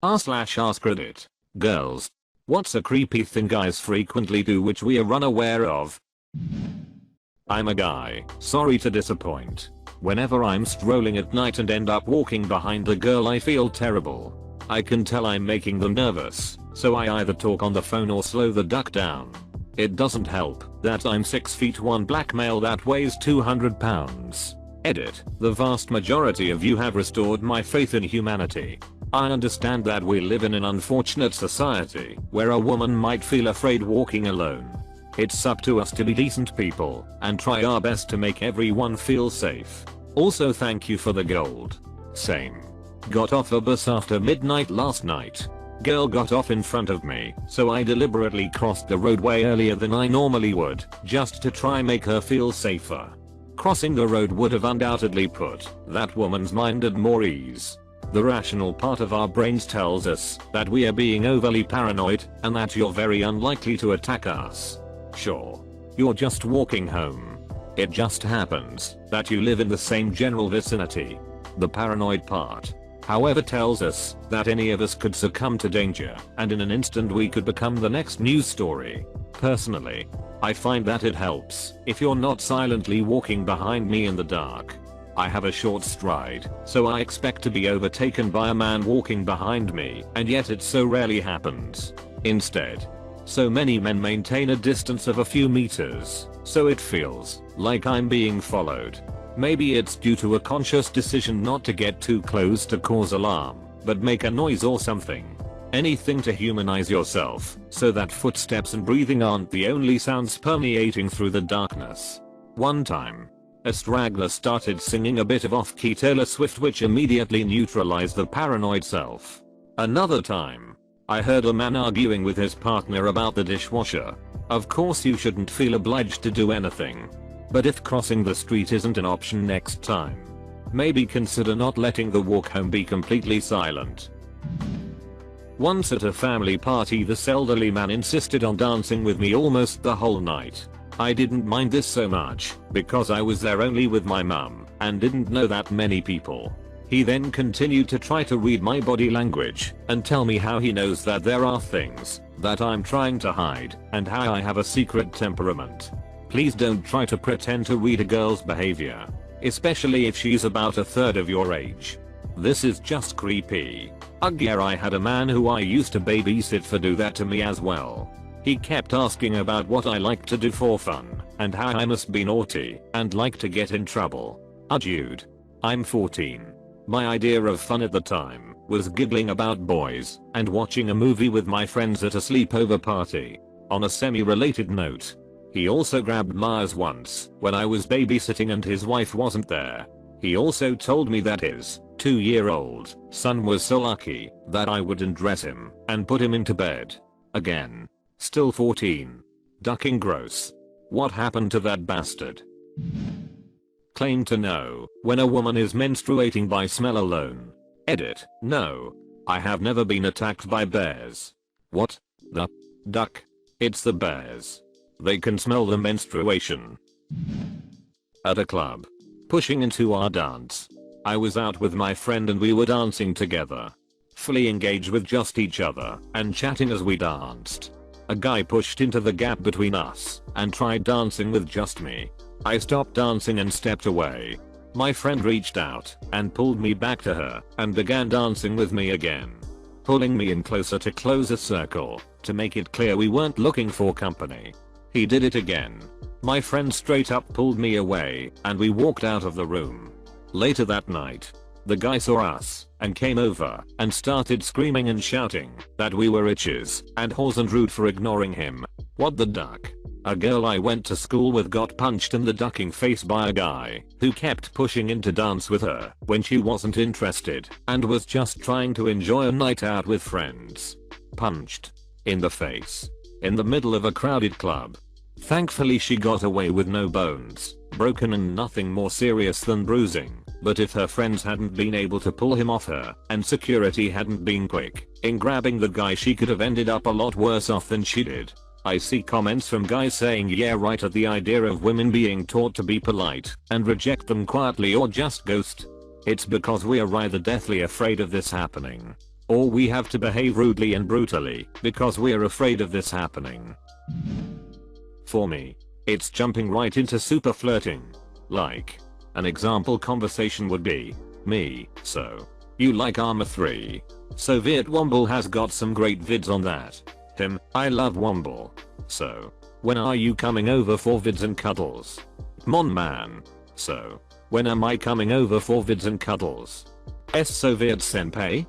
r/AskReddit. Girls. What's a creepy thing guys frequently do which we are unaware of? I'm a guy, sorry to disappoint. Whenever I'm strolling at night and end up walking behind a girl I feel terrible. I can tell I'm making them nervous, so I either talk on the phone or slow the duck down. It doesn't help that I'm 6 feet 1 black male that weighs 200 pounds. Edit. The vast majority of you have restored my faith in humanity. I understand that we live in an unfortunate society where a woman might feel afraid walking alone. It's up to us to be decent people and try our best to make everyone feel safe. Also thank you for the gold. Same. Got off a bus after midnight last night. Girl got off in front of me, so I deliberately crossed the roadway earlier than I normally would, just to try make her feel safer. Crossing the road would have undoubtedly put that woman's mind at more ease. The rational part of our brains tells us that we are being overly paranoid and that you're very unlikely to attack us. Sure. You're just walking home. It just happens that you live in the same general vicinity. The paranoid part, however, tells us that any of us could succumb to danger and in an instant we could become the next news story. Personally, I find that it helps if you're not silently walking behind me in the dark. I have a short stride, so I expect to be overtaken by a man walking behind me, and yet it so rarely happens. Instead, so many men maintain a distance of a few meters, so it feels like I'm being followed. Maybe it's due to a conscious decision not to get too close to cause alarm, but make a noise or something. Anything to humanize yourself, so that footsteps and breathing aren't the only sounds permeating through the darkness. One time, a straggler started singing a bit of off-key Taylor Swift which immediately neutralized the paranoid self. Another time, I heard a man arguing with his partner about the dishwasher. Of course you shouldn't feel obliged to do anything. But if crossing the street isn't an option next time, maybe consider not letting the walk home be completely silent. Once at a family party, this elderly man insisted on dancing with me almost the whole night. I didn't mind this so much because I was there only with my mum and didn't know that many people. He then continued to try to read my body language and tell me how he knows that there are things that I'm trying to hide and how I have a secret temperament. Please don't try to pretend to read a girl's behavior, especially if she's about a third of your age. This is just creepy. Ugh, yeah, I had a man who I used to babysit for do that to me as well. He kept asking about what I like to do for fun and how I must be naughty and like to get in trouble. Dude. I'm 14. My idea of fun at the time was giggling about boys and watching a movie with my friends at a sleepover party. On a semi-related note, he also grabbed Mars once when I was babysitting and his wife wasn't there. He also told me that his 2-year-old son was so lucky that I would undress him and put him into bed. Again. Still 14. Ducking gross. What happened to that bastard? Claim to know when a woman is menstruating by smell alone. Edit. No. I have never been attacked by bears. What? The duck? It's the bears. They can smell the menstruation. At a club. Pushing into our dance. I was out with my friend and we were dancing together. Fully engaged with just each other and chatting as we danced. A guy pushed into the gap between us and tried dancing with just me. I stopped dancing and stepped away. My friend reached out and pulled me back to her and began dancing with me again, pulling me in closer to close a circle to make it clear we weren't looking for company. He did it again. My friend straight up pulled me away and we walked out of the room. Later that night, the guy saw us and came over and started screaming and shouting that we were itches and whores and rude for ignoring him. What the duck? A girl I went to school with got punched in the ducking face by a guy who kept pushing in to dance with her when she wasn't interested and was just trying to enjoy a night out with friends. Punched in the face in the middle of a crowded club. Thankfully she got away with no bones broken and nothing more serious than bruising. But if her friends hadn't been able to pull him off her and security hadn't been quick in grabbing the guy, she could have ended up a lot worse off than she did. I see comments from guys saying yeah right at the idea of women being taught to be polite and reject them quietly or just ghost. It's because we are either deathly afraid of this happening Or we have to behave rudely and brutally because we're afraid of this happening. For me, it's jumping right into super flirting. Like, an example conversation would be, me, so, you like Arma 3? Soviet Womble has got some great vids on that. Him, I love Womble. So, when are you coming over for vids and cuddles? Mon man. So, when am I coming over for vids and cuddles? Soviet senpai?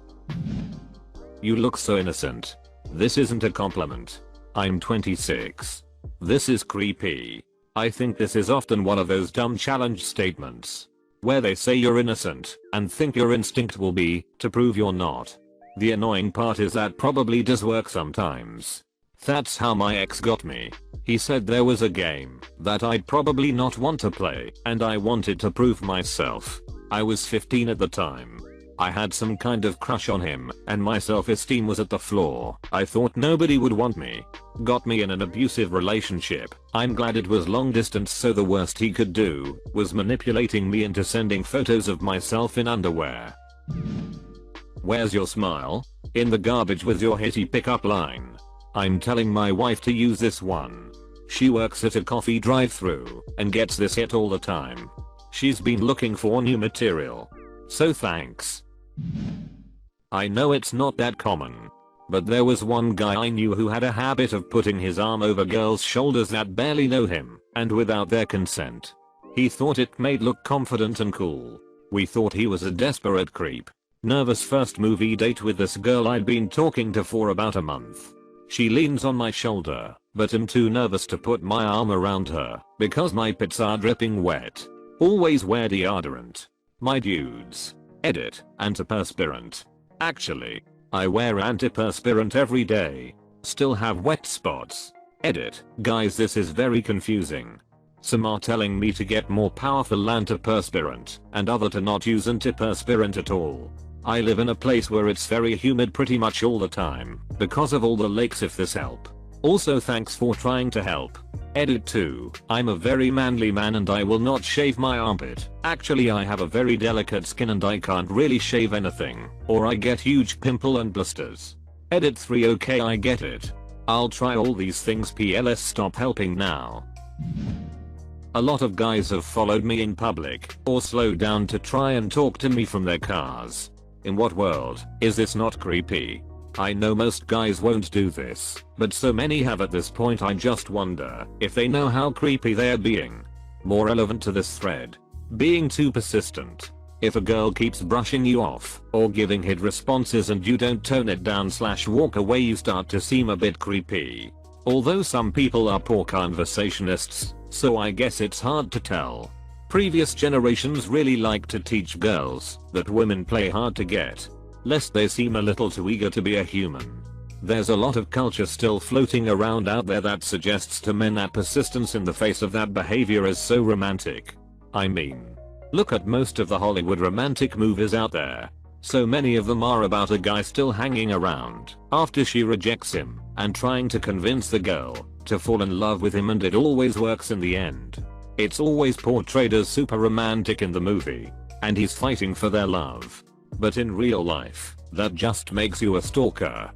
You look so innocent. This isn't a compliment. I'm 26. This is creepy. I think this is often one of those dumb challenge statements where they say you're innocent and think your instinct will be to prove you're not. The annoying part is that probably does work sometimes. That's how my ex got me. He said there was a game that I'd probably not want to play and I wanted to prove myself. I was 15 at the time. I had some kind of crush on him and my self-esteem was at the floor. I thought nobody would want me. Got me in an abusive relationship. I'm glad it was long distance, so the worst he could do was manipulating me into sending photos of myself in underwear. Where's your smile? In the garbage with your hitty pickup line. I'm telling my wife to use this one. She works at a coffee drive-thru and gets this hit all the time. She's been looking for new material. So thanks. I know it's not that common, but there was one guy I knew who had a habit of putting his arm over girls' shoulders that barely know him, and without their consent. He thought it made look confident and cool. We thought he was a desperate creep. Nervous first movie date with this girl I'd been talking to for about a month. She leans on my shoulder, but I'm too nervous to put my arm around her because my pits are dripping wet. Always wear deodorant. My dudes. Edit, antiperspirant. Actually, I wear antiperspirant every day. Still have wet spots. Edit, guys, this is very confusing. Some are telling me to get more powerful antiperspirant and other to not use antiperspirant at all. I live in a place where it's very humid pretty much all the time because of all the lakes, if this help. Also thanks for trying to help. Edit 2. I'm a very manly man and I will not shave my armpit. Actually, I have a very delicate skin and I can't really shave anything or I get huge pimple and blisters. Edit 3. Okay, I get it. I'll try all these things. PLS, stop helping now. A lot of guys have followed me in public or slowed down to try and talk to me from their cars. In what world is this not creepy? I know most guys won't do this, but so many have at this point. I just wonder if they know how creepy they're being. More relevant to this thread. Being too persistent. If a girl keeps brushing you off or giving hit responses and you don't tone it down / walk away, you start to seem a bit creepy. Although some people are poor conversationists, so I guess it's hard to tell. Previous generations really like to teach girls that women play hard to get, lest they seem a little too eager to be a human. There's a lot of culture still floating around out there that suggests to men that persistence in the face of that behavior is so romantic. I mean, look at most of the Hollywood romantic movies out there. So many of them are about a guy still hanging around after she rejects him and trying to convince the girl to fall in love with him, and it always works in the end. It's always portrayed as super romantic in the movie, and he's fighting for their love. But in real life, that just makes you a stalker.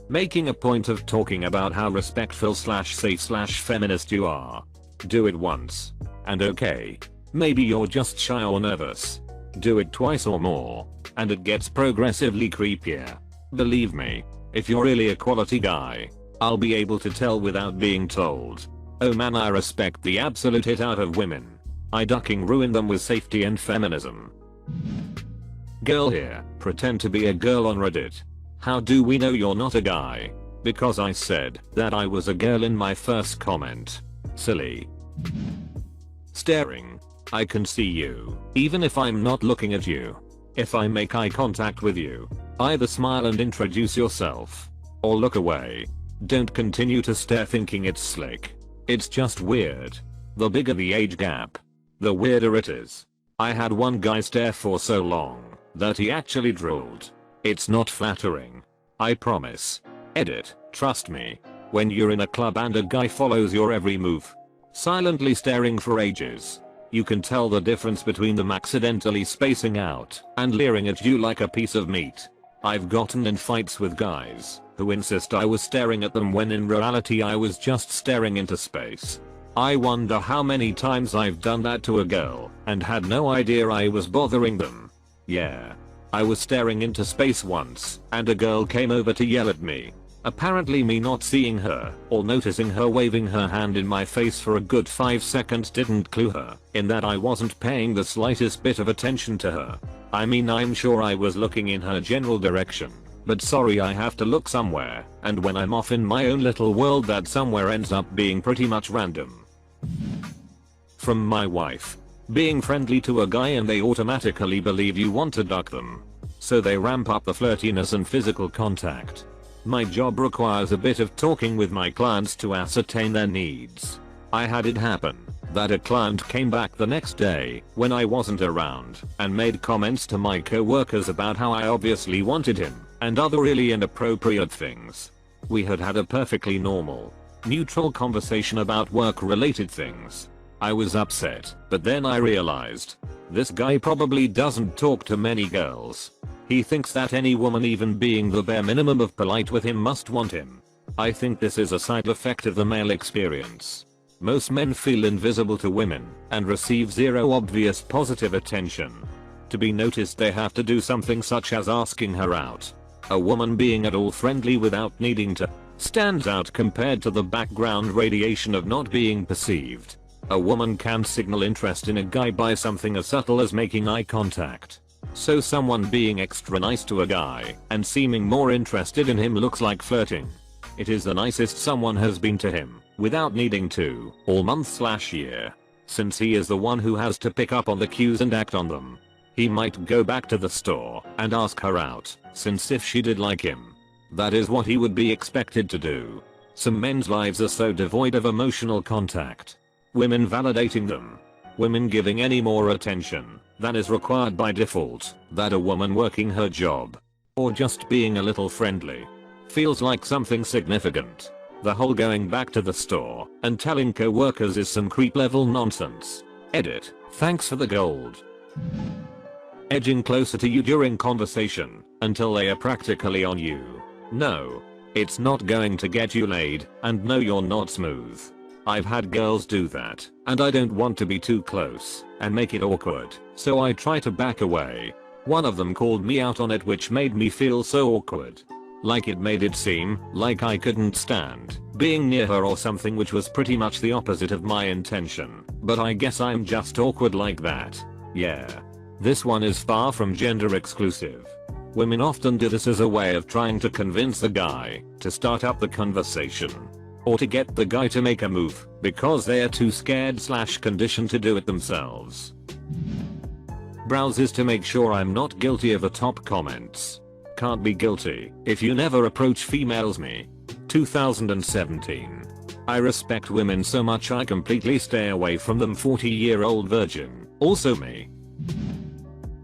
Making a point of talking about how respectful / safe / feminist you are. Do it once. And okay. Maybe you're just shy or nervous. Do it twice or more, and it gets progressively creepier. Believe me, if you're really a quality guy, I'll be able to tell without being told. Oh man, I respect the absolute hit out of women. I ducking ruin them with safety and feminism. Girl here, pretend to be a girl on Reddit. How do we know you're not a guy? Because I said that I was a girl in my first comment. Silly. Staring. I can see you, even if I'm not looking at you. If I make eye contact with you, either smile and introduce yourself, or look away. Don't continue to stare thinking it's slick. It's just weird. The bigger the age gap, the weirder it is. I had one guy stare for so long that he actually drooled. It's not flattering. I promise. Edit, trust me. When you're in a club and a guy follows your every move, silently staring for ages, you can tell the difference between them accidentally spacing out and leering at you like a piece of meat. I've gotten in fights with guys who insist I was staring at them when in reality I was just staring into space. I wonder how many times I've done that to a girl and had no idea I was bothering them. Yeah. I was staring into space once and a girl came over to yell at me. Apparently me not seeing her or noticing her waving her hand in my face for a good 5 seconds didn't clue her in that I wasn't paying the slightest bit of attention to her. I mean, I'm sure I was looking in her general direction, but sorry, I have to look somewhere, and when I'm off in my own little world that somewhere ends up being pretty much random. From my wife. Being friendly to a guy and they automatically believe you want to duck them. So they ramp up the flirtiness and physical contact. My job requires a bit of talking with my clients to ascertain their needs. I had it happen that a client came back the next day when I wasn't around and made comments to my co-workers about how I obviously wanted him and other really inappropriate things. We had had a perfectly normal, neutral conversation about work-related things. I was upset, but then I realized this guy probably doesn't talk to many girls. He thinks that any woman even being the bare minimum of polite with him must want him. I think this is a side effect of the male experience. Most men feel invisible to women and receive zero obvious positive attention. To be noticed they have to do something such as asking her out. A woman being at all friendly without needing to stands out compared to the background radiation of not being perceived. A woman can signal interest in a guy by something as subtle as making eye contact. So someone being extra nice to a guy and seeming more interested in him looks like flirting. It is the nicest someone has been to him without needing to all month/year. Since he is the one who has to pick up on the cues and act on them. He might go back to the store and ask her out, since if she did like him, that is what he would be expected to do. Some men's lives are so devoid of emotional contact. Women validating them. Women giving any more attention than is required by default, that a woman working her job or just being a little friendly feels like something significant. The whole going back to the store and telling co-workers is some creep level nonsense. Edit. Thanks for the gold. Edging closer to you during conversation until they are practically on you. No. It's not going to get you laid, and no, you're not smooth. I've had girls do that, and I don't want to be too close and make it awkward, so I try to back away. One of them called me out on it, which made me feel so awkward. Like it made it seem like I couldn't stand being near her or something, which was pretty much the opposite of my intention, but I guess I'm just awkward like that. Yeah. This one is far from gender exclusive. Women often do this as a way of trying to convince a guy to start up the conversation. Or to get the guy to make a move because they are too scared/conditioned to do it themselves. Browses to make sure I'm not guilty of the top comments. Can't be guilty if you never approach females me. 2017. I respect women so much I completely stay away from them. 40-year-old virgin. Also me.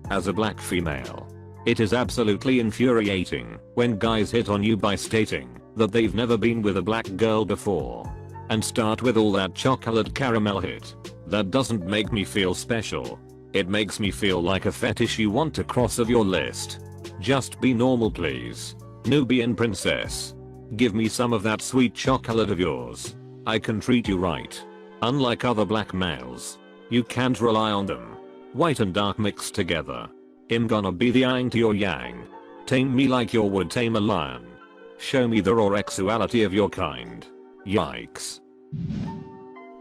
As a black female, it is absolutely infuriating when guys hit on you by stating that they've never been with a black girl before and start with all that chocolate caramel hit. That doesn't make me feel special. It makes me feel like a fetish you want to cross of your list. Just be normal, please. Nubian princess. Give me some of that sweet chocolate of yours. I can treat you right. Unlike other black males, you can't rely on them. White and dark mixed together. I'm gonna be the yang to your yang. Tame me like you would tame a lion. Show me the raw sexuality of your kind. Yikes.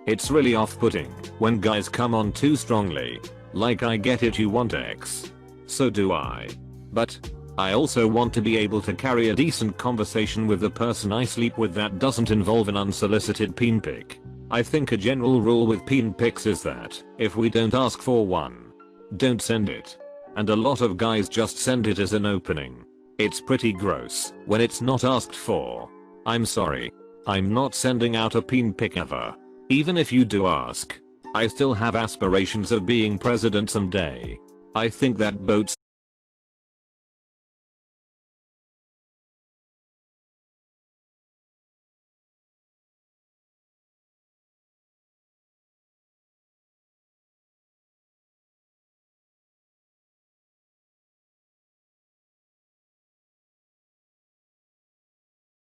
It's really off-putting when guys come on too strongly. Like, I get it, you want X. So do I. But I also want to be able to carry a decent conversation with the person I sleep with that doesn't involve an unsolicited peen pic. I think a general rule with peen pics is that if we don't ask for one, don't send it. And a lot of guys just send it as an opening. It's pretty gross when it's not asked for. I'm sorry. I'm not sending out a peen pic ever. Even if you do ask, I still have aspirations of being president someday. I think that boats